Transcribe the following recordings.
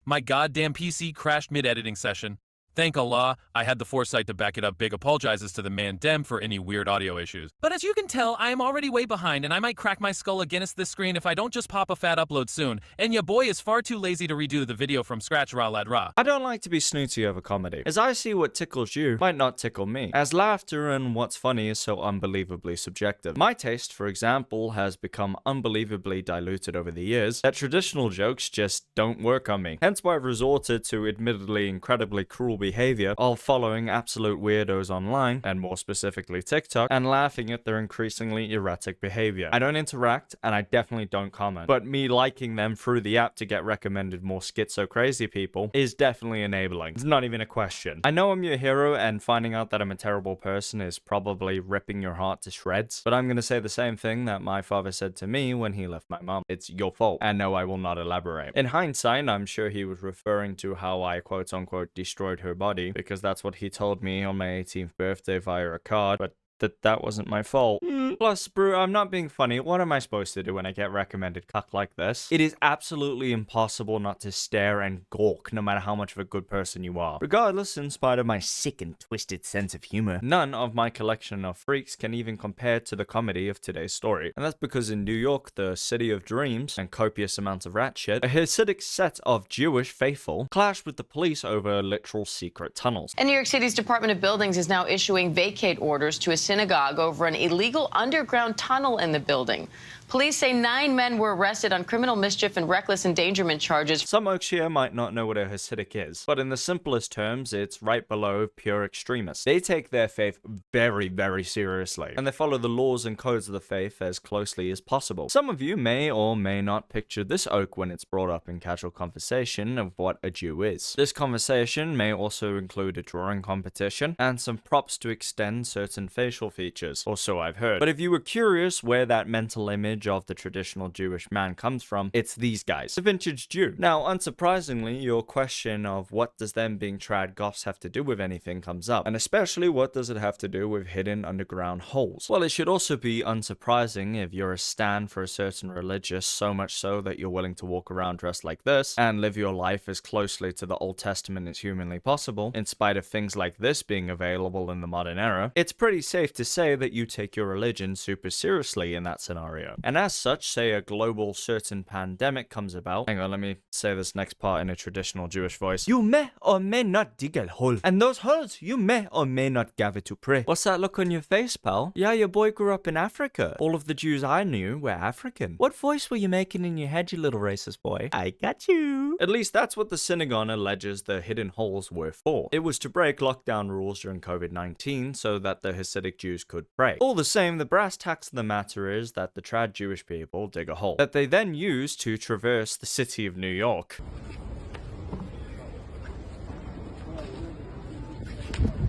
My goddamn PC crashed mid-editing session. Thank Allah, I had the foresight to back it up. Big apologizes to the man Dem for any weird audio issues. But as you can tell, I am already way behind and I might crack my skull against this screen if I don't just pop a fat upload soon. And ya boy is far too lazy to redo the video from scratch, rah lad rah. I don't like to be snooty over comedy, as I see what tickles you might not tickle me, as laughter and what's funny is so unbelievably subjective. My taste, for example, has become unbelievably diluted over the years, that traditional jokes just don't work on me. Hence why I've resorted to admittedly incredibly cruel behavior of following absolute weirdos online, and more specifically TikTok, and laughing at their increasingly erratic behavior. I don't interact, and I definitely don't comment, but me liking them through the app to get recommended more schizo crazy people is definitely enabling. It's not even a question. I know I'm your hero, and finding out that I'm a terrible person is probably ripping your heart to shreds, but I'm gonna say the same thing that my father said to me when he left my mom. It's your fault. And no, I will not elaborate. In hindsight, I'm sure he was referring to how I quote unquote destroyed her body, because that's what he told me on my 18th birthday via a card, but that wasn't my fault. Plus, bro, I'm not being funny. What am I supposed to do when I get recommended cuck like this? It is absolutely impossible not to stare and gawk no matter how much of a good person you are. Regardless, in spite of my sick and twisted sense of humor, none of my collection of freaks can even compare to the comedy of today's story. And that's because in New York, the city of dreams and copious amounts of rat shit, a Hasidic set of Jewish faithful clashed with the police over literal secret tunnels. And New York City's Department of Buildings is now issuing vacate orders to a synagogue over an illegal underground tunnel in the building. Police say 9 men were arrested on criminal mischief and reckless endangerment charges. Some oaks here might not know what a Hasidic is, but in the simplest terms, it's right below pure extremists. They take their faith very, very seriously, and they follow the laws and codes of the faith as closely as possible. Some of you may or may not picture this oak when it's brought up in casual conversation of what a Jew is. This conversation may also include a drawing competition and some props to extend certain facial features, or so I've heard. But if you were curious where that mental image of the traditional Jewish man comes from, it's these guys, the vintage Jew. Now, unsurprisingly, your question of what does them being trad goths have to do with anything comes up, and especially what does it have to do with hidden underground holes? Well, it should also be unsurprising if you're a stan for a certain religious, so much so that you're willing to walk around dressed like this and live your life as closely to the Old Testament as humanly possible, in spite of things like this being available in the modern era. It's pretty safe to say that you take your religion super seriously in that scenario. And as such, say a global certain pandemic comes about. Hang on, let me say this next part in a traditional Jewish voice. You may or may not dig a hole, and those holes you may or may not gather to pray. What's that look on your face, pal? Yeah, your boy grew up in Africa. All of the Jews I knew were African. What voice were you making in your head, you little racist boy? I got you. At least that's what the synagogue alleges the hidden holes were for. It was to break lockdown rules during COVID-19 so that the Hasidic Jews could pray. All the same, the brass tacks of the matter is that the trad Jewish people dig a hole that they then use to traverse the city of New York.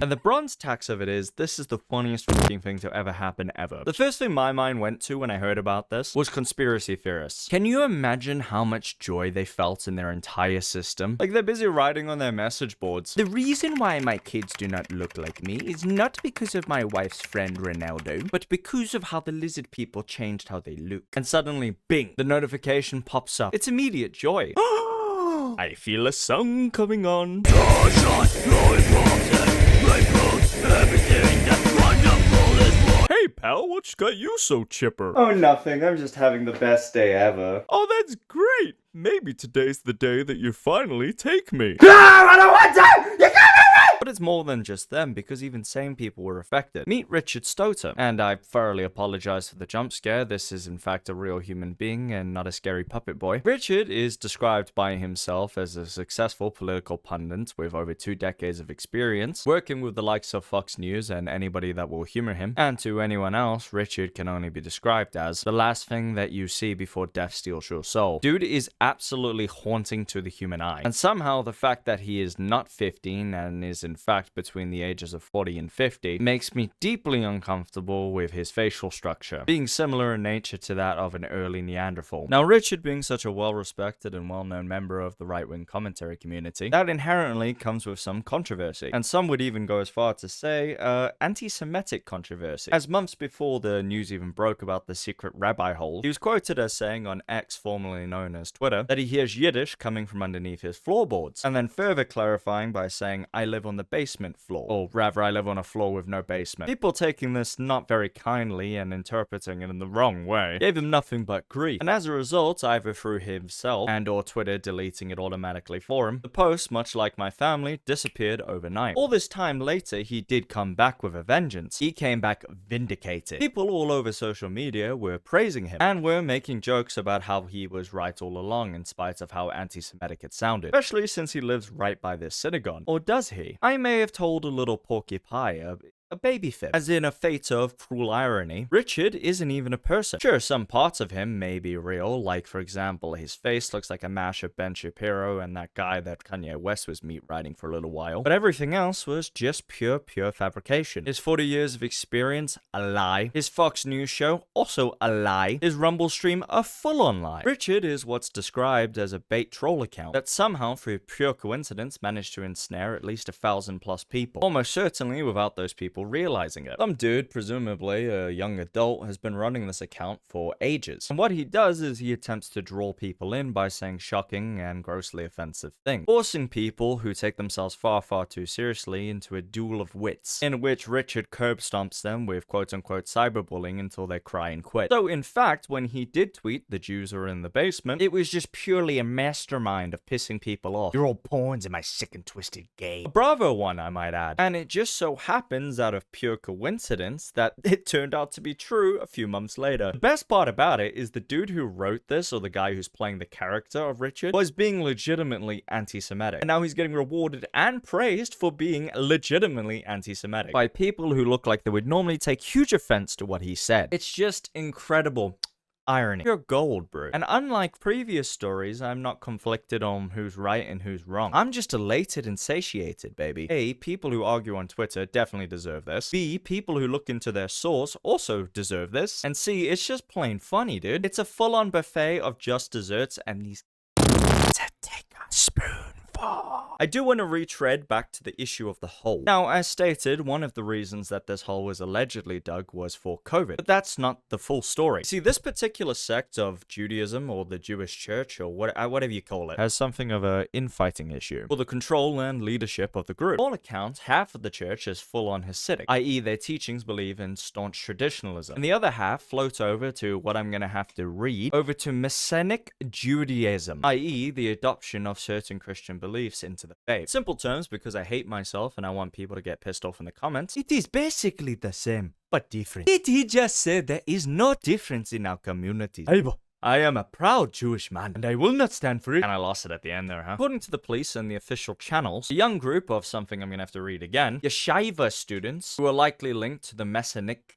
And the bronze tax of it is, this is the funniest fucking thing to ever happen ever. The first thing my mind went to when I heard about this was conspiracy theorists. Can you imagine how much joy they felt in their entire system? Like, they're busy writing on their message boards. The reason why my kids do not look like me is not because of my wife's friend Ronaldo, but because of how the lizard people changed how they look. And suddenly, bing, the notification pops up. It's immediate joy. I feel a song coming on. Hey pal, what's got you so chipper? Oh, nothing. I'm just having the best day ever. Oh, that's great. Maybe today's the day that you finally take me. No, I don't want to! You got me! But it's more than just them, because even sane people were affected. Meet Richard Stoon. And I thoroughly apologize for the jump scare. This is in fact a real human being and not a scary puppet boy. Richard is described by himself as a successful political pundit with over 2 decades of experience, working with the likes of Fox News and anybody that will humor him. And to anyone else, Richard can only be described as the last thing that you see before death steals your soul. Dude is absolutely haunting to the human eye. And somehow the fact that he is not 15 and is in fact between the ages of 40 and 50, makes me deeply uncomfortable with his facial structure, being similar in nature to that of an early Neanderthal. Now, Richard being such a well-respected and well-known member of the right-wing commentary community, that inherently comes with some controversy, and some would even go as far to say, anti-Semitic controversy. As months before the news even broke about the secret rabbi hole, he was quoted as saying on X, formerly known as Twitter, that he hears Yiddish coming from underneath his floorboards, and then further clarifying by saying, I live on the basement floor, or rather I live on a floor with no basement. People taking this not very kindly and interpreting it in the wrong way gave him nothing but grief, and as a result, either through himself and or Twitter deleting it automatically for him, the post, much like my family, disappeared overnight. All this time later, he did come back with a vengeance. He came back vindicated. People all over social media were praising him, and were making jokes about how he was right all along in spite of how anti-Semitic it sounded, especially since he lives right by this synagogue. Or does he? I may have told a little Porky Pie a baby fib, as in a fate of cruel irony. Richard isn't even a person. Sure, some parts of him may be real, like for example, his face looks like a mash of Ben Shapiro and that guy that Kanye West was meat riding for a little while, but everything else was just pure fabrication. His 40 years of experience, a lie. His Fox News show, also a lie. His Rumble stream, a full-on lie. Richard is what's described as a bait troll account that somehow, through pure coincidence, managed to ensnare at least 1,000+ people, almost certainly without those people realizing it. Some dude, presumably a young adult, has been running this account for ages. And what he does is he attempts to draw people in by saying shocking and grossly offensive things, forcing people who take themselves far too seriously into a duel of wits, in which Richard curb stomps them with quote-unquote cyberbullying until they cry and quit. So in fact, when he did tweet the Jews are in the basement, it was just purely a mastermind of pissing people off. You're all pawns in my sick and twisted game. A bravo one, I might add. And it just so happens out of pure coincidence that it turned out to be true a few months later. The best part about it is the dude who wrote this, or the guy who's playing the character of Richard, was being legitimately anti-Semitic. And now he's getting rewarded and praised for being legitimately anti-Semitic by people who look like they would normally take huge offense to what he said. It's just incredible. Irony. Pure gold, bro. And unlike previous stories, I'm not conflicted on who's right and who's wrong. I'm just elated and satiated, baby. A, people who argue on Twitter definitely deserve this. B, people who look into their source also deserve this. And C, it's just plain funny, dude. It's a full-on buffet of just desserts and these to take a spoonful. I do want to retread back to the issue of the hole. Now, as stated, one of the reasons that this hole was allegedly dug was for COVID, but that's not the full story. See, this particular sect of Judaism, or the Jewish church, or whatever you call it, has something of a infighting issue for the control and leadership of the group. On all accounts, half of the church is full-on Hasidic, i.e. their teachings believe in staunch traditionalism, and the other half float over to what I'm gonna have to read, over to Messianic Judaism, i.e. the adoption of certain Christian beliefs into the faith. Simple terms, because I hate myself and I want people to get pissed off in the comments, it is basically the same, but different. Did he just say there is no difference in our communities? I am a proud Jewish man, and I will not stand for it. And I lost it at the end there, huh? According to the police and the official channels, a young group of something I'm gonna have to read again, Yeshiva students, who are likely linked to the Messianic...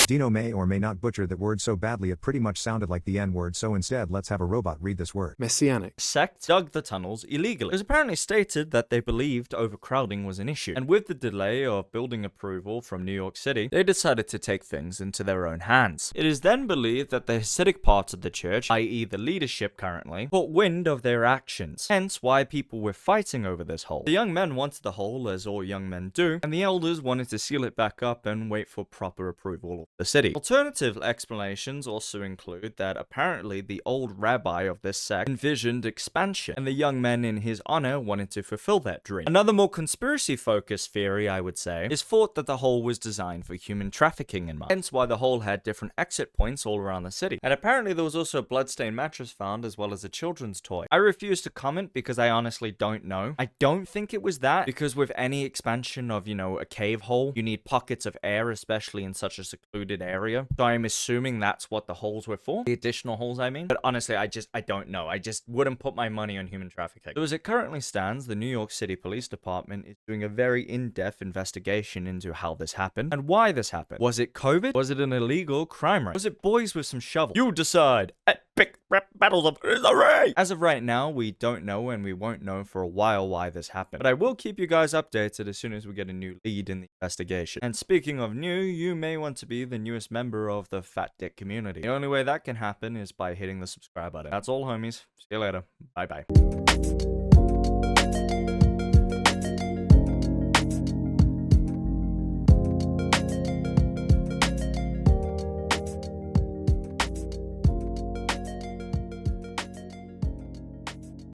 Dino may or may not butcher that word so badly it pretty much sounded like the N-word, so instead let's have a robot read this word. Messianic. Sect dug the tunnels illegally. It was apparently stated that they believed overcrowding was an issue, and with the delay of building approval from New York City, they decided to take things into their own hands. It is then believed that the Hasidic part of the church, i.e. the leadership currently, caught wind of their actions, hence why people were fighting over this hole. The young men wanted the hole, as all young men do, and the elders wanted to seal it back up and wait for proper approval of the city. Alternative explanations also include that apparently the old rabbi of this sect envisioned expansion, and the young men in his honor wanted to fulfill that dream. Another more conspiracy-focused theory, I would say, is thought that the hole was designed for human trafficking in mind, hence why the hole had different exit points all around the city. And apparently there was also a bloodstained mattress found, as well as a children's toy. I refuse to comment because I honestly don't know. I don't think it was that, because with any expansion of, you know, a cave hole, you need pockets of air, especially in such a secluded area. So I'm assuming that's what the holes were for. The additional holes, I mean. But honestly, I don't know. I just wouldn't put my money on human trafficking. So as it currently stands, the New York City Police Department is doing a very in-depth investigation into how this happened and why this happened. Was it COVID? Was it an illegal crime rate? Was it boys with some shovel? You decide. Epic rap battles of the ray. As of right now, we don't know and we won't know for a while why this happened. But I will keep you guys updated as soon as we get a new lead in the investigation. And speaking of new, you may want to be the newest member of the Fat Dick community. The only way that can happen is by hitting the subscribe button. That's all, homies. See you later. Bye bye.